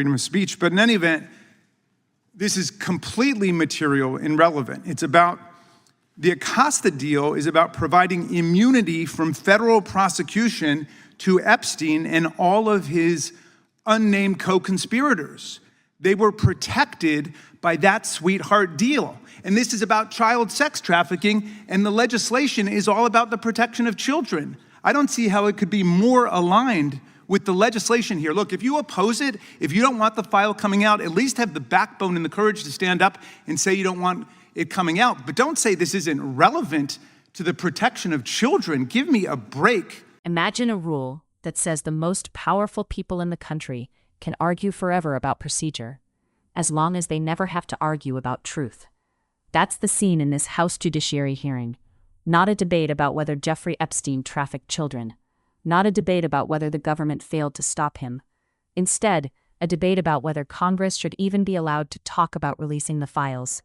freedom of speech. But in any event, this is completely material and relevant. It's about the Acosta deal is about providing immunity from federal prosecution to Epstein and all of his unnamed co-conspirators. They were protected by that sweetheart deal. And this is about child sex trafficking, and the legislation is all about the protection of children. I don't see how it could be more aligned with the legislation here. Look, if you oppose it, if you don't want the file coming out, at least have the backbone and the courage to stand up and say you don't want it coming out. But don't say this isn't relevant to the protection of children. Give me a break. Imagine a rule that says the most powerful people in the country can argue forever about procedure, as long as they never have to argue about truth. That's the scene in this House Judiciary hearing. Not a debate about whether Jeffrey Epstein trafficked children. Not a debate about whether the government failed to stop him. Instead, a debate about whether Congress should even be allowed to talk about releasing the files.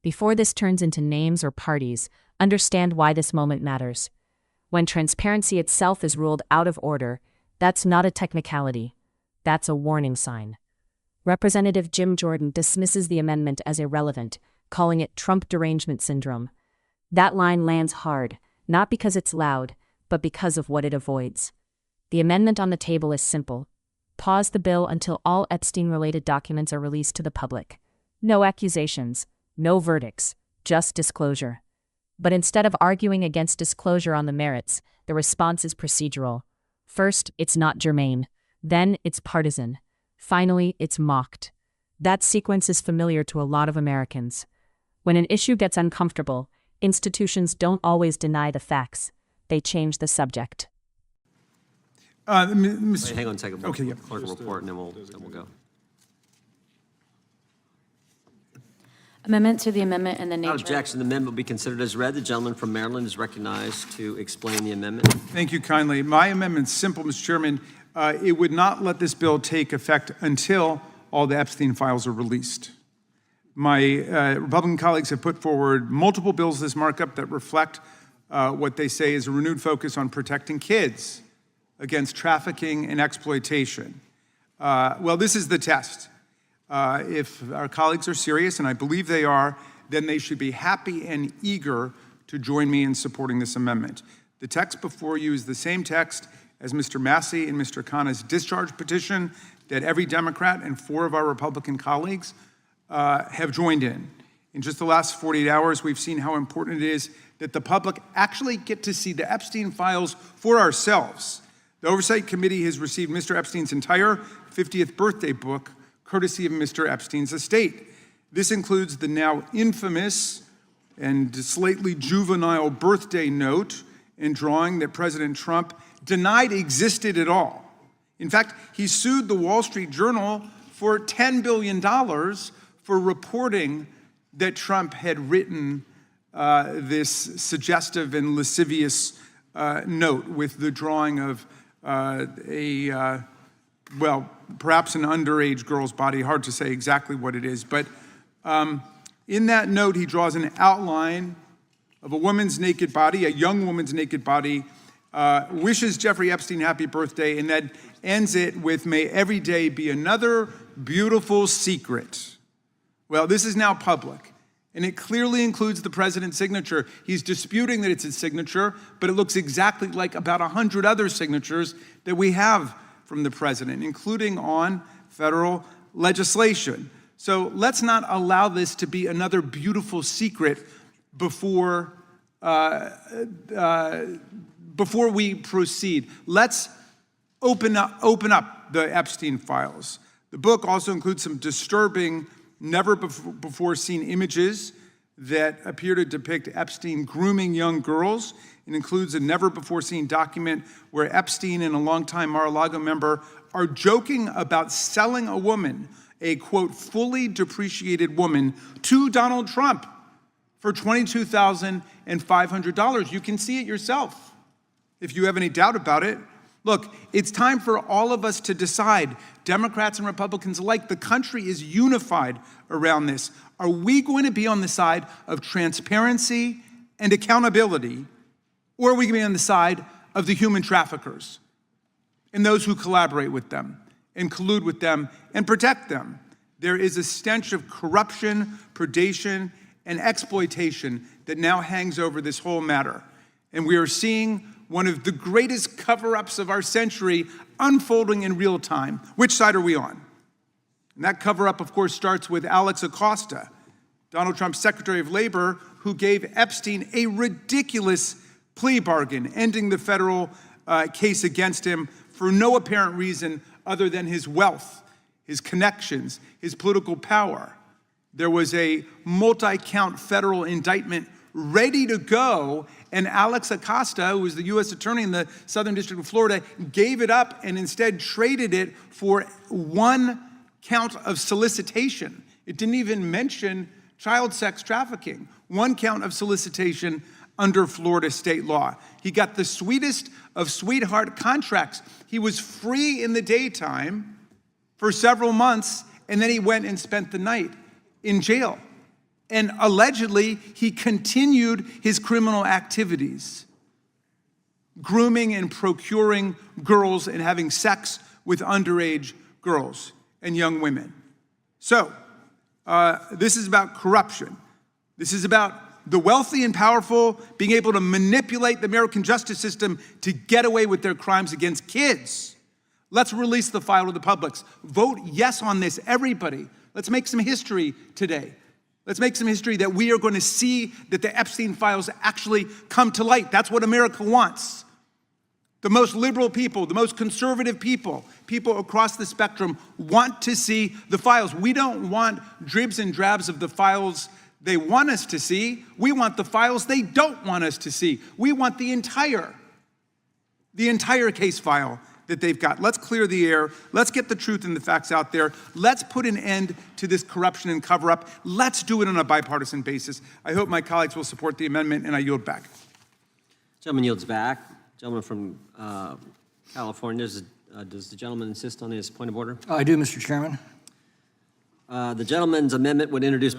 Before this turns into names or parties, understand why this moment matters. When transparency itself is ruled out of order, that's not a technicality. That's a warning sign. Representative Jim Jordan dismisses the amendment as irrelevant, calling it Trump derangement syndrome. That line lands hard, not because it's loud, but because of what it avoids. The amendment on the table is simple. Pause the bill until all Epstein-related documents are released to the public. No accusations, no verdicts, just disclosure. But instead of arguing against disclosure on the merits, the response is procedural. First, it's not germane. Then, it's partisan. Finally, it's mocked. That sequence is familiar to a lot of Americans. When an issue gets uncomfortable, institutions don't always deny the facts. They change the subject. Wait, hang on a second. Okay, yeah. Clerk will report, and then we'll go. Amendment to the amendment and the nature. Without objection, the amendment will be considered as read. The gentleman from Maryland is recognized to explain the amendment. Thank you kindly. My amendment's simple, Mr. Chairman. It would not let this bill take effect until all the Epstein files are released. My Republican colleagues have put forward multiple bills this markup that reflect what they say is a renewed focus on protecting kids against trafficking and exploitation. Well, this is the test. If our colleagues are serious, and I believe they are, then they should be happy and eager to join me in supporting this amendment. The text before you is the same text as Mr. Massey and Mr. Khanna's discharge petition that every Democrat and 4 of our Republican colleagues have joined in. In just the last 48 hours, we've seen how important it is that the public actually get to see the Epstein files for ourselves. The Oversight Committee has received Mr. Epstein's entire 50th birthday book, courtesy of Mr. Epstein's estate. This includes the now infamous and slightly juvenile birthday note and drawing that President Trump denied existed at all. In fact, he sued the Wall Street Journal for $10 billion for reporting that Trump had written this suggestive and lascivious note with the drawing of well, perhaps an underage girl's body, hard to say exactly what it is, but in that note he draws an outline of a woman's naked body, a young woman's naked body, wishes Jeffrey Epstein happy birthday, and then ends it with, "May every day be another beautiful secret." Well, this is now public, and it clearly includes the president's signature. He's disputing that it's his signature, but it looks exactly like about 100 other signatures that we have from the president, including on federal legislation. So let's not allow this to be another beautiful secret before we proceed. Let's open up the Epstein files. The book also includes some disturbing, never before seen images that appear to depict Epstein grooming young girls. It includes a never before seen document where Epstein and a longtime Mar-a-Lago member are joking about selling a woman, a quote, fully depreciated woman, to Donald Trump for $22,500. You can see it yourself if you have any doubt about it. Look, it's time for all of us to decide, Democrats and Republicans alike. The country is unified around this. Are we going to be on the side of transparency and accountability, or are we going to be on the side of the human traffickers and those who collaborate with them? and collude with them and protect them. There is a stench of corruption, predation, and exploitation that now hangs over this whole matter. And we are seeing one of the greatest cover-ups of our century unfolding in real time. Which side are we on? And that cover-up, of course, starts with Alex Acosta, Donald Trump's Secretary of Labor, who gave Epstein a ridiculous plea bargain, ending the federal case against him for no apparent reason other than his wealth, his connections, his political power. There was a multi-count federal indictment ready to go, and Alex Acosta, who was the U.S. attorney in the Southern District of Florida, gave it up and instead traded it for one count of solicitation. It didn't even mention child sex trafficking. One count of solicitation under Florida state law. He got the sweetest of sweetheart contracts. He was free in the daytime for several months, and then he went and spent the night in jail. And allegedly, he continued his criminal activities, grooming and procuring girls and having sex with underage girls and young women. So, this is about corruption. This is about the wealthy and powerful being able to manipulate the American justice system to get away with their crimes against kids. Let's release the file to the public. Vote yes on this, everybody. Let's make some history today. Let's make some history that we are going to see that the Epstein files actually come to light. That's what America wants. The most liberal people, the most conservative people, people across the spectrum want to see the files. We don't want dribs and drabs of the files they want us to see. We want the files they don't want us to see. We want the entire case file that they've got. Let's clear the air. Let's get the truth and the facts out there. Let's put an end to this corruption and cover-up. Let's do it on a bipartisan basis. I hope my colleagues will support the amendment, and I yield back. Gentleman yields back. Gentleman from California, does the gentleman insist on his point of order? I do, Mr. Chairman. The gentleman's amendment would introduce...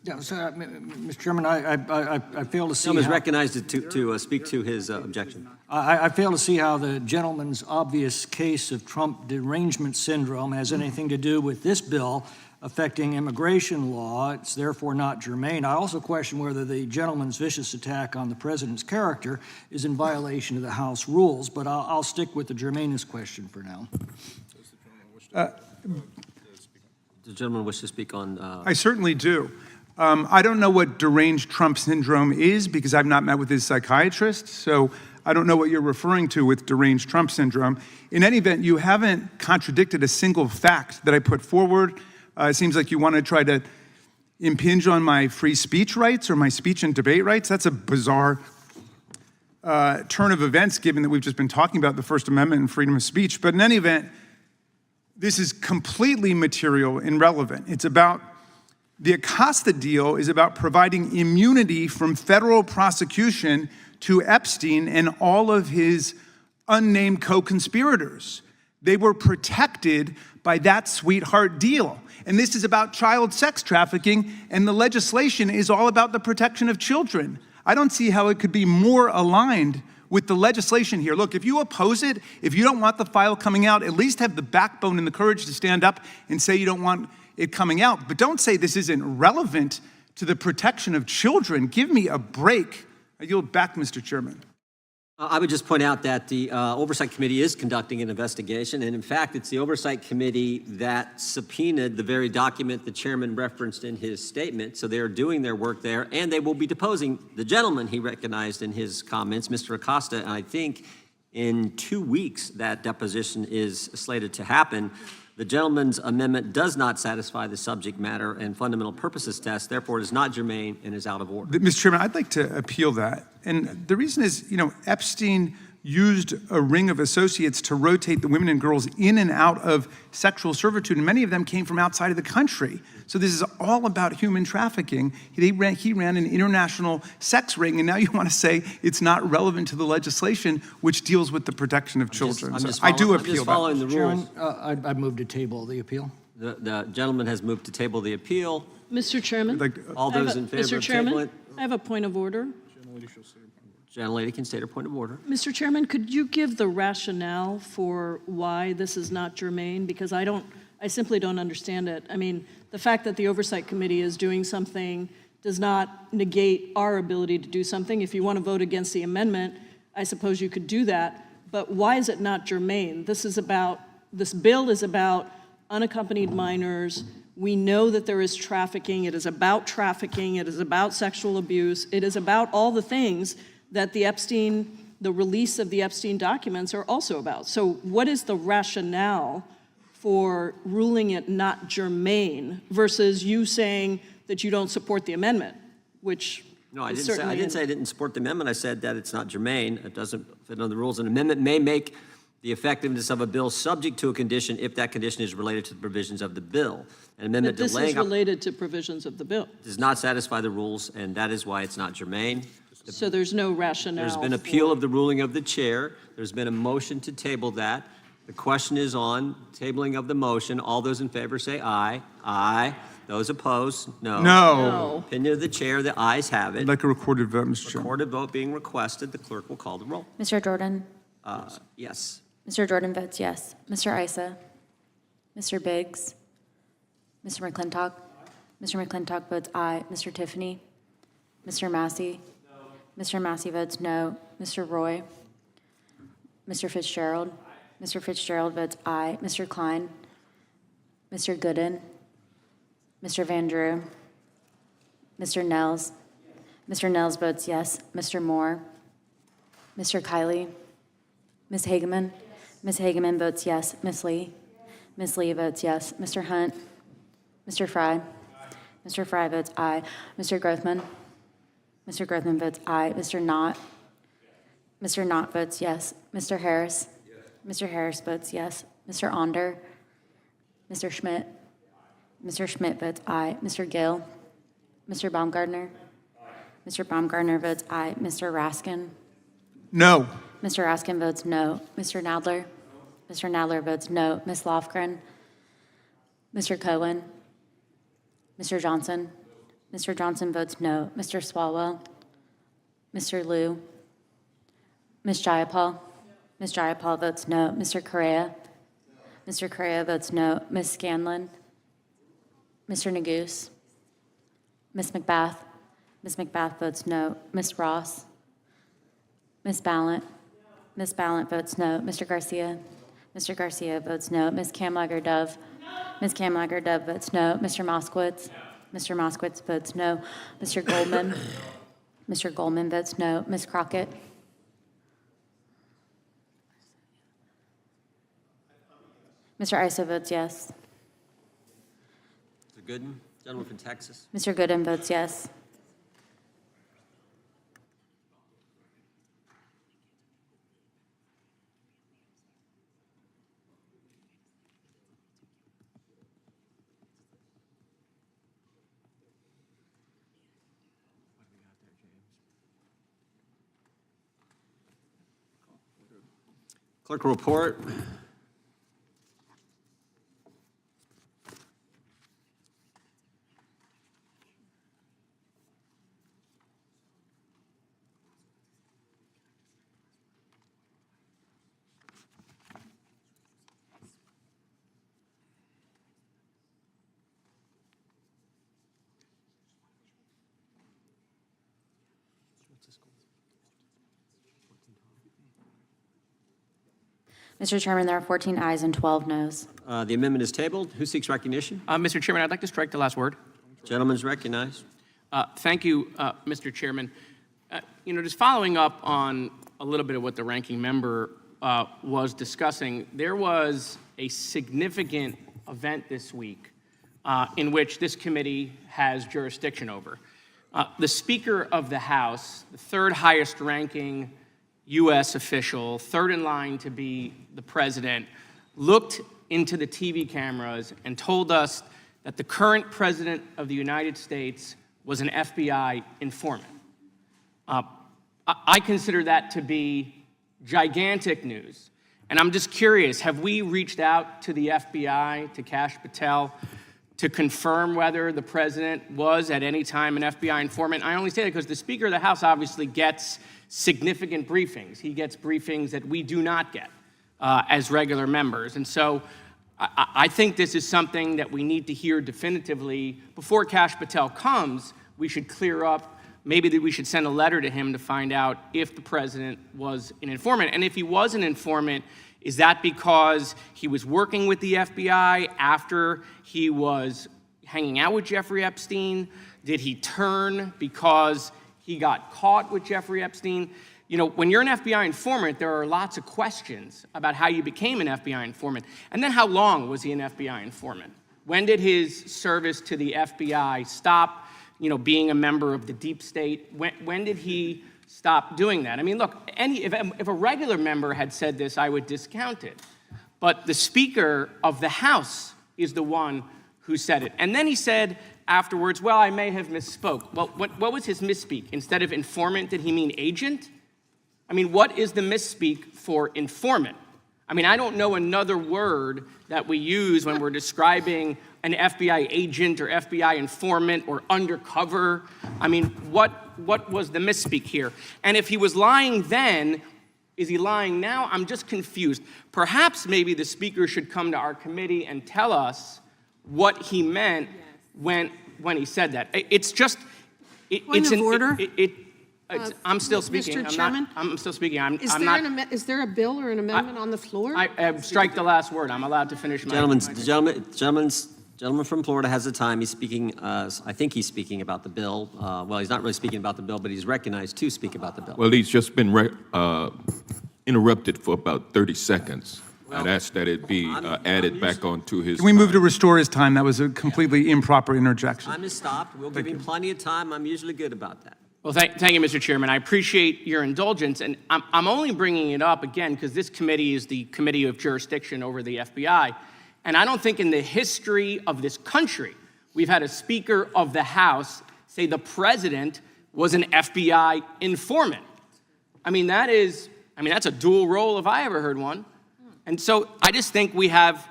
Yeah, so, Mr. Chairman, I fail to see Gentleman is how, recognized to speak to his objection. I fail to see how the gentleman's obvious case of Trump derangement syndrome has anything to do with this bill affecting immigration law. It's therefore not germane. I also question whether the gentleman's vicious attack on the president's character is in violation of the House rules, but I'll stick with the germaneness question for now. Does the gentleman wish to speak on... I certainly do. I don't know what deranged Trump syndrome is because I've not met with his psychiatrist, so I don't know what you're referring to with deranged Trump syndrome. In any event, you haven't contradicted a single fact that I put forward. It seems like you want to try to impinge on my free speech rights or my speech and debate rights. That's a bizarre turn of events, given that we've just been talking about the First Amendment and freedom of speech. But in any event, this is completely material and relevant. It's about the Acosta deal is about providing immunity from federal prosecution to Epstein and all of his unnamed co-conspirators. They were protected by that sweetheart deal. And this is about child sex trafficking, and the legislation is all about the protection of children. I don't see how it could be more aligned with the legislation here. Look, if you oppose it, if you don't want the file coming out, at least have the backbone and the courage to stand up and say you don't want it coming out. But don't say this isn't relevant to the protection of children. Give me a break. I yield back, Mr. Chairman. I would just point out that the Oversight Committee is conducting an investigation, and in fact, it's the Oversight Committee that subpoenaed the very document the chairman referenced in his statement, so they are doing their work there, and they will be deposing the gentleman he recognized in his comments, Mr. Acosta, and I think in 2 weeks that deposition is slated to happen. The gentleman's amendment does not satisfy the subject matter and fundamental purposes test, therefore it is not germane and is out of order. Mr. Chairman, I'd like to appeal that. And the reason is, Epstein used a ring of associates to rotate the women and girls in and out of sexual servitude, and many of them came from outside of the country. So this is all about human trafficking. He ran an international sex ring, and now you want to say it's not relevant to the legislation, which deals with the protection of children. I do appeal that. I'm just following the rules. Chairman, I move to table the appeal. The gentleman has moved to table the appeal. Mr. Chairman, All those in favor of tabling? I have a point of order. Gentlelady can state her point of order. Mr. Chairman, could you give the rationale for why this is not germane? Because I simply don't understand it. I mean, the fact that the Oversight Committee is doing something does not negate our ability to do something. If you want to vote against the amendment, I suppose you could do that. But why is it not germane? This bill is about unaccompanied minors. We know that there is trafficking. It is about trafficking. It is about sexual abuse. It is about all the things that the release of the Epstein documents are also about. So what is the rationale for ruling it not germane versus you saying that you don't support the amendment, which No, I is didn't say I didn't support the amendment. I said that it's not germane. It doesn't fit under the rules. An amendment may make the effectiveness of a bill subject to a condition if that condition is related to the provisions of the bill. An amendment But this is delaying related to provisions of the bill. does not satisfy the rules, and that is why it's not germane. So there's no rationale. There's been appeal of the ruling of the chair. There's been a motion to table that. The question is on tabling of the motion. All those in favor say aye. Aye. Those opposed, no. No. Opinion of the chair, the ayes have it. I'd like a recorded vote, Mr. Chairman. Recorded vote being requested. The clerk will call the roll. Mr. Jordan? Yes. Mr. Jordan votes yes. Mr. Issa? Mr. Biggs? Mr. McClintock? Mr. McClintock votes aye. Mr. Tiffany? Mr. Massey? Mr. Massey votes no. Mr. Roy? Mr. Fitzgerald? Mr. Fitzgerald votes aye. Mr. Klein? Mr. Gooden? Mr. Van Drew? Mr. Nels? Mr. Nels votes yes. Mr. Moore? Mr. Kiley? Ms. Hageman? Ms. Hageman votes yes. Ms. Lee? Ms. Lee votes yes. Mr. Hunt? Mr. Fry? Mr. Fry votes aye. Mr. Grothman? Mr. Grothman votes aye. Mr. Knott? Mr. Knott votes yes. Mr. Harris? Mr. Harris votes yes. Mr. Onder? Mr. Schmidt? Mr. Schmidt votes aye. Mr. Gill? Mr. Baumgartner? Mr. Baumgartner votes aye. Mr. Raskin? No. Mr. Raskin votes no. Mr. Nadler? Mr. Nadler votes no. Ms. Lofgren? Mr. Cohen? Mr. Johnson? Mr. Johnson votes no. Mr. Swalwell? Mr. Liu? Ms. Jayapal? Ms. Jayapal votes no. Mr. Correa? Mr. Correa votes no. Ms. Scanlon? Mr. Neguse? Ms. McBath? Ms. McBath votes no. Ms. Ross? Ms. Ballant? Ms. Ballant votes no. Mr. Garcia? Mr. Garcia votes no. Ms. Kamlager-Dove? Ms. Kamlager-Dove votes no. Mr. Moskowitz? Mr. Moskowitz votes no. Mr. Goldman? Mr. Goldman votes no. Ms. Crockett? Mr. Issa votes yes. Mr. Gooden, gentleman from Texas. Mr. Gooden votes yes. Clerk will report. Mr. Chairman, there are 14 ayes and 12 noes. The amendment is tabled. Who seeks recognition? Mr. Chairman, I'd like to strike the last word. Gentleman's recognized. Thank you, Mr. Chairman. Just following up on a little bit of what the ranking member was discussing, there was a significant event this week in which this committee has jurisdiction over. The Speaker of the House, the third highest ranking U.S. official, third in line to be the president, looked into the TV cameras and told us that the current president of the United States was an FBI informant. I consider that to be gigantic news. And I'm just curious, have we reached out to the FBI, to Kash Patel, to confirm whether the president was at any time an FBI informant? I only say that because the Speaker of the House obviously gets significant briefings. He gets briefings that we do not get as regular members. And so I think this is something that we need to hear definitively. Before Kash Patel comes, we should clear up, maybe that we should send a letter to him to find out if the president was an informant. And if he was an informant, is that because he was working with the FBI after he was hanging out with Jeffrey Epstein? Did he turn because he got caught with Jeffrey Epstein? You know, when you're an FBI informant, there are lots of questions about how you became an FBI informant. And then how long was he an FBI informant? When did his service to the FBI stop, you know, being a member of the deep state? When did he stop doing that? I mean, look, if a regular member had said this, I would discount it. But the Speaker of the House is the one who said it. And then he said afterwards, well, I may have misspoke. Well, what was his misspeak? Instead of informant, did he mean agent? I mean, what is the misspeak for informant? I mean, I don't know another word that we use when we're describing an FBI agent or FBI informant or undercover. I mean, what was the misspeak here? And if he was lying then, is he lying now? I'm just confused. Perhaps maybe the Speaker should come to our committee and tell us what he meant when he said that. It's just... Point of order? I'm still speaking. Mr. Chairman? I'm still speaking. Is there a bill or an amendment on the floor? I strike the last word. I'm allowed to finish my... Gentleman from Florida has the time. He's speaking, I think he's speaking about the bill. Well, he's not really speaking about the bill, but he's recognized to speak about the bill. Well, he's just been interrupted for about 30 seconds. I'd ask that it be added back onto his... Can we move to restore his time? That was a completely improper interjection. Time is stopped. We'll give him plenty of time. I'm usually good about that. Well, thank you, Mr. Chairman. I appreciate your indulgence, and I'm only bringing it up again because this committee is the committee of jurisdiction over the FBI, and I don't think in the history of this country we've had a Speaker of the House say the president was an FBI informant. I mean, that's a dual role if I ever heard one. And so I just think we have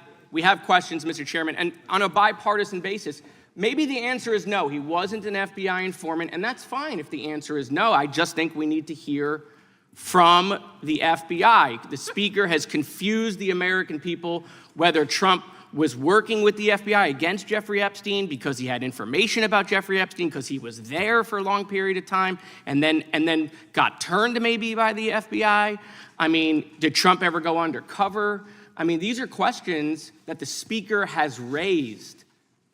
questions, Mr. Chairman, and on a bipartisan basis. Maybe the answer is no, he wasn't an FBI informant, and that's fine if the answer is no. I just think we need to hear from the FBI. The Speaker has confused the American people whether Trump was working with the FBI against Jeffrey Epstein because he had information about Jeffrey Epstein, because he was there for a long period of time, and then got turned maybe by the FBI. I mean, did Trump ever go undercover? I mean, these are questions that the Speaker has raised.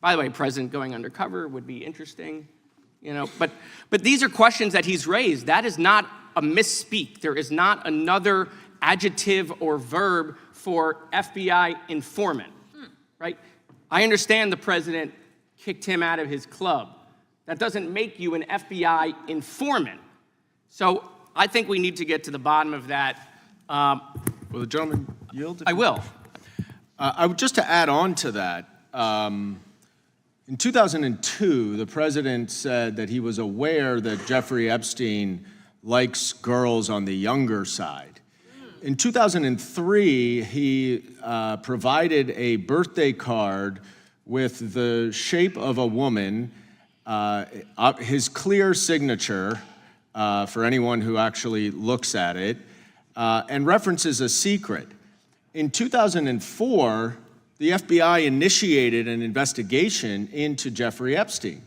By the way, President going undercover would be interesting, you know, but these are questions that he's raised. That is not a misspeak. There is not another adjective or verb for FBI informant, right? I understand the president kicked him out of his club. That doesn't make you an FBI informant. So I think we need to get to the bottom of that. Will the gentleman yield? I will. I would just to add on to that, in 2002, the president said that he was aware that Jeffrey Epstein likes girls on the younger side. In 2003, he provided a birthday card with the shape of a woman, his clear signature for anyone who actually looks at it, and references a secret. In 2004, the FBI initiated an investigation into Jeffrey Epstein.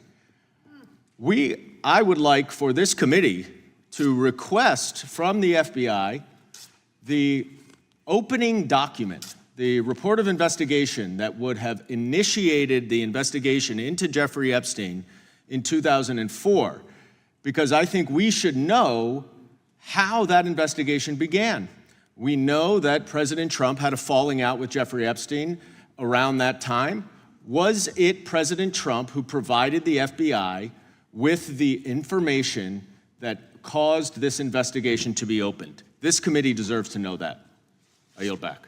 I would like for this committee to request from the FBI the opening document, the report of investigation that would have initiated the investigation into Jeffrey Epstein in 2004, because I think we should know how that investigation began. We know that President Trump had a falling out with Jeffrey Epstein around that time. Was it President Trump who provided the FBI with the information that caused this investigation to be opened? This committee deserves to know that. I yield back.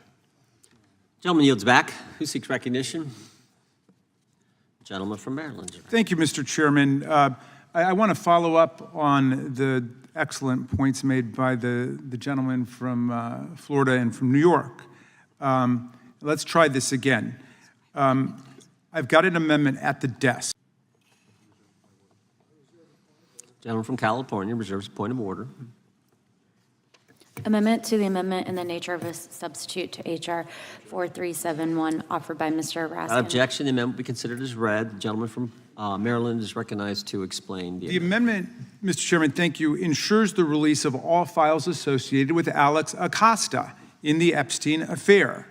Gentleman yields back. Who seeks recognition? Gentleman from Maryland. Thank you, Mr. Chairman. I want to follow up on the excellent points made by the gentleman from Florida and from New York. Let's try this again. I've got an amendment at the desk. Gentleman from California reserves a point of order. Amendment to the amendment in the nature of a substitute to H.R. 4371 offered by Mr. Raskin. Without objection, the amendment will be considered as read. The gentleman from Maryland is recognized to explain the The amendment, Mr. Chairman, thank you, ensures the release of all files associated with Alex Acosta in the Epstein affair.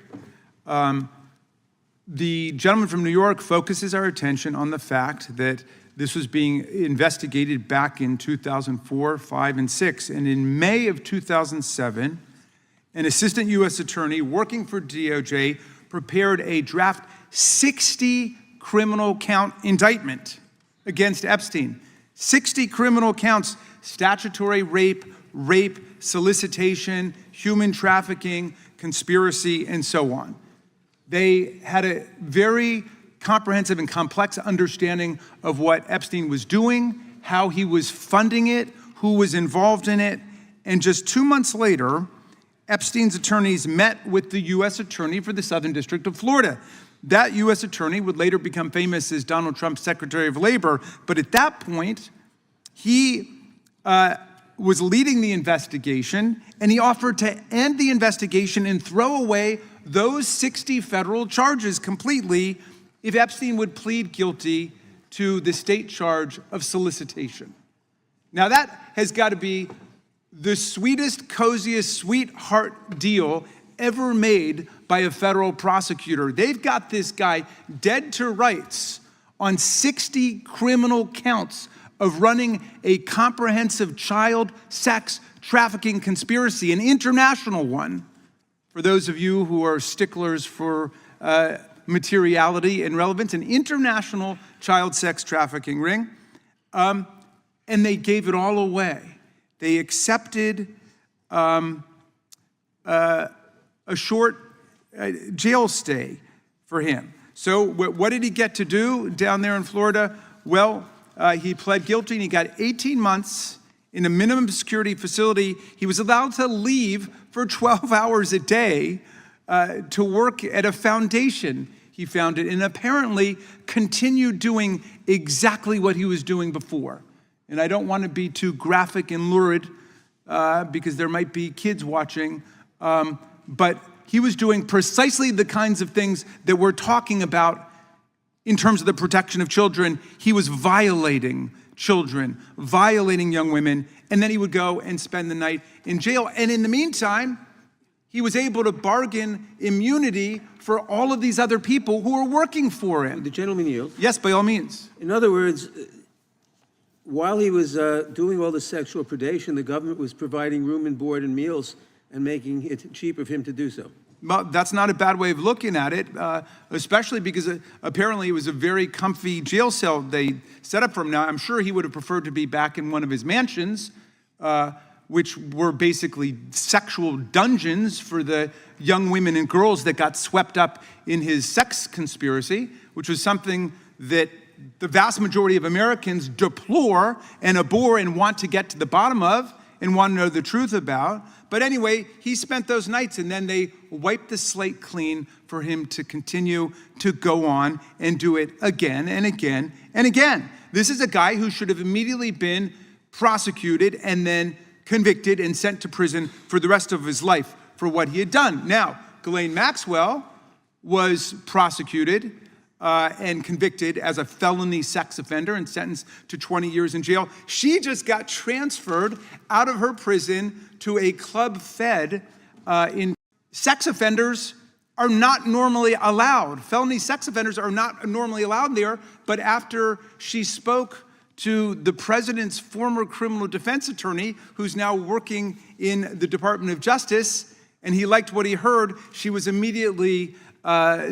The gentleman from New York focuses our attention on the fact that this was being investigated back in 2004, 5, and 6. And in May of 2007, an assistant U.S. attorney working for DOJ prepared a draft 60 criminal count indictment against Epstein. 60 criminal counts: statutory rape, solicitation, human trafficking, conspiracy, and so on. They had a very comprehensive and complex understanding of what Epstein was doing, how he was funding it, who was involved in it. And just 2 months later, Epstein's attorneys met with the U.S. Attorney for the Southern District of Florida. That U.S. Attorney would later become famous as Donald Trump's Secretary of Labor. But at that point, he was leading the investigation, and he offered to end the investigation and throw away those 60 federal charges completely if Epstein would plead guilty to the state charge of solicitation. Now that has got to be the sweetest, coziest, sweetheart deal ever made by a federal prosecutor. They've got this guy dead to rights on 60 criminal counts of running a comprehensive child sex trafficking conspiracy, an international one. For those of you who are sticklers for materiality and relevance, an international child sex trafficking ring. And they gave it all away. They accepted a short jail stay for him. So what did he get to do down there in Florida? Well, he pled guilty and he got 18 months in a minimum security facility. He was allowed to leave for 12 hours a day to work at a foundation he founded, and apparently continued doing exactly what he was doing before. And I don't want to be too graphic and lurid because there might be kids watching, but he was doing precisely the kinds of things that we're talking about in terms of the protection of children. He was violating children, violating young women, and then he would go and spend the night in jail. And in the meantime, he was able to bargain immunity for all of these other people who were working for him. The gentleman yield. Yes, by all means. In other words, while he was doing all the sexual predation, the government was providing room and board and meals and making it cheaper for him to do so. Well, that's not a bad way of looking at it, especially because apparently it was a very comfy jail cell they set up for him. Now, I'm sure he would have preferred to be back in one of his mansions, which were basically sexual dungeons for the young women and girls that got swept up in his sex conspiracy, which was something that the vast majority of Americans deplore and abhor and want to get to the bottom of and want to know the truth about. But anyway, he spent those nights, and then they wiped the slate clean for him to continue to go on and do it again and again and again. This is a guy who should have immediately been prosecuted and then convicted and sent to prison for the rest of his life for what he had done. Now, Ghislaine Maxwell was prosecuted and convicted as a felony sex offender and sentenced to 20 years in jail. She just got transferred out of her prison to a club fed in. Sex offenders are not normally allowed. Felony sex offenders are not normally allowed there, but after she spoke to the president's former criminal defense attorney, who's now working in the Department of Justice, and he liked what he heard, she was immediately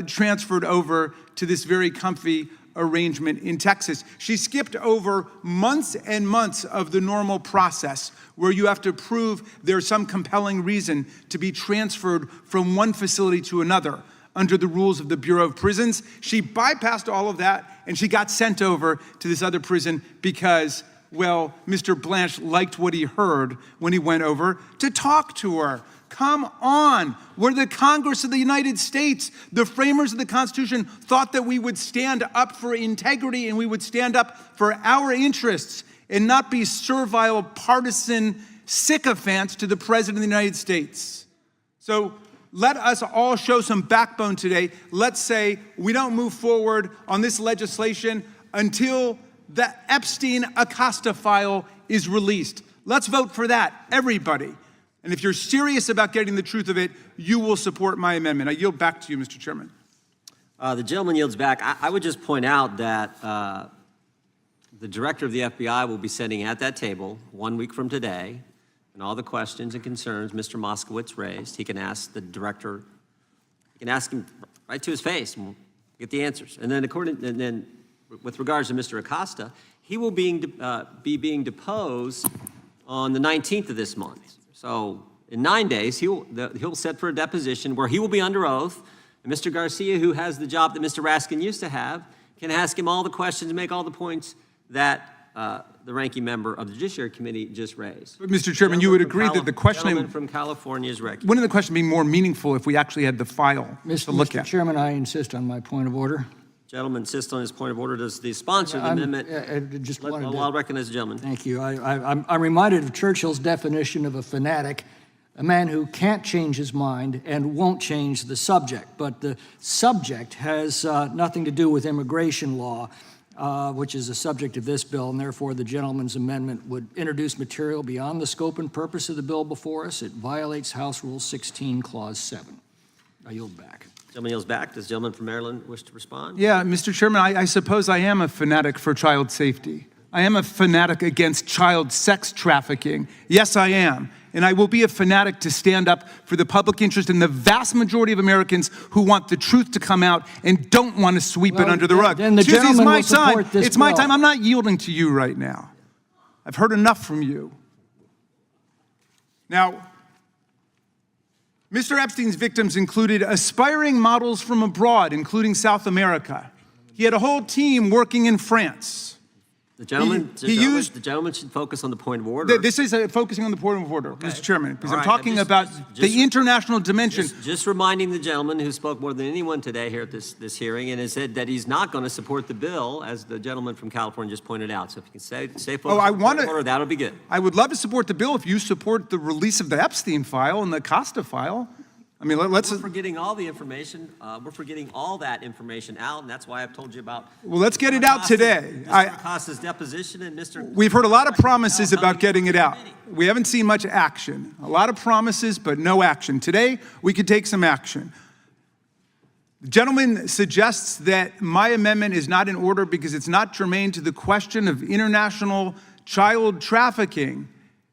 transferred over to this very comfy arrangement in Texas. She skipped over months and months of the normal process where you have to prove there's some compelling reason to be transferred from one facility to another under the rules of the Bureau of Prisons. She bypassed all of that and she got sent over to this other prison because, well, Mr. Blanche liked what he heard when he went over to talk to her. Come on. We're the Congress of the United States. The framers of the Constitution thought that we would stand up for integrity and we would stand up for our interests and not be servile, partisan sycophants to the President of the United States. So let us all show some backbone today. Let's say we don't move forward on this legislation until the Epstein Acosta file is released. Let's vote for that, everybody. And if you're serious about getting the truth of it, you will support my amendment. I yield back to you, Mr. Chairman. The gentleman yields back. I would just point out that the director of the FBI will be sitting at that table 1 week from today, and all the questions and concerns Mr. Moskowitz raised, he can ask the director, he can ask him right to his face, and we'll get the answers. And then with regards to Mr. Acosta, he will be being deposed on the 19th of this month. So in 9 days, he'll set for a deposition where he will be under oath. And Mr. Garcia, who has the job that Mr. Raskin used to have, can ask him all the questions and make all the points that the ranking member of the Judiciary Committee just raised. But Mr. Chairman, you would agree that the questioning... Gentleman from California is recognized. Wouldn't the question be more meaningful if we actually had the file to look Mr. at? Chairman, I insist on my point of order. Gentleman insists on his point of order. Does the sponsor of the amendment... I'll recognize the gentleman. Thank you. I'm reminded of Churchill's definition of a fanatic, a man who can't change his mind and won't change the subject. But the subject has nothing to do with immigration law, which is the subject of this bill, and therefore the gentleman's amendment would introduce material beyond the scope and purpose of the bill before us. It violates House Rule 16, Clause 7. I yield back. Gentleman yields back. Does the gentleman from Maryland wish to respond? Yeah, Mr. Chairman, I suppose I am a fanatic for child safety. I am a fanatic against child sex trafficking. Yes, I am. And I will be a fanatic to stand up for the public interest and the vast majority of Americans who want the truth to come out and don't want to sweep it under the rug. Then the Susie, it's gentleman my will support time. this It's my bill. time. I'm not yielding to you right now. I've heard enough from you. Now, Mr. Epstein's victims included aspiring models from abroad, including South America. He had a whole team working in France. The gentleman, the gentleman should focus on the point of order. This is focusing on the point of order, Mr. Chairman, because All I'm right, talking just- about just- the international dimension. Just reminding the gentleman who spoke more than anyone today here at this hearing and has said that he's not going to support the bill, as the gentleman from California just pointed out. So if you can stay focused on the point of order, that'll be good. I would love to support the bill if you support the release of the Epstein file and the Acosta file. I mean, let's... We're forgetting all the information. We're forgetting all that information out, and that's why I've told you about... Well, let's get it out today. Mr. Acosta's deposition and Mr... We've heard a lot of promises about getting it out. We haven't seen much action. A lot of promises, but no action. Today, we could take some action. The gentleman suggests that my amendment is not in order because it's not germane to the question of international child trafficking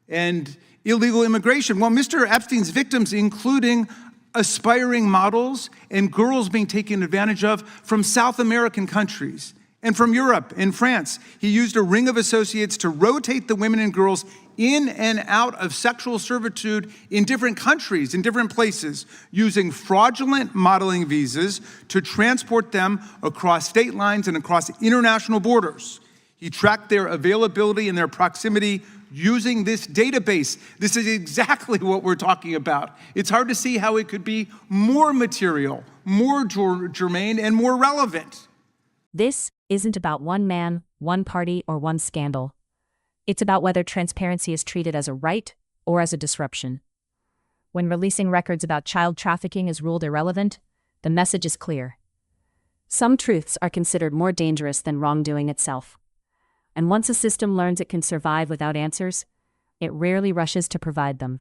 and illegal immigration. Well, Mr. Epstein's victims, including aspiring models and girls being taken advantage of from South American countries and from Europe and France. He used a ring of associates to rotate the women and girls in and out of sexual servitude in different countries, in different places, using fraudulent modeling visas to transport them across state lines and across international borders. He tracked their availability and their proximity using this database. This is exactly what we're talking about. It's hard to see how it could be more material, more germane, and more relevant. This isn't about one man, one party, or one scandal. It's about whether transparency is treated as a right or as a disruption. When releasing records about child trafficking is ruled irrelevant, the message is clear. Some truths are considered more dangerous than wrongdoing itself. And once a system learns it can survive without answers, it rarely rushes to provide them.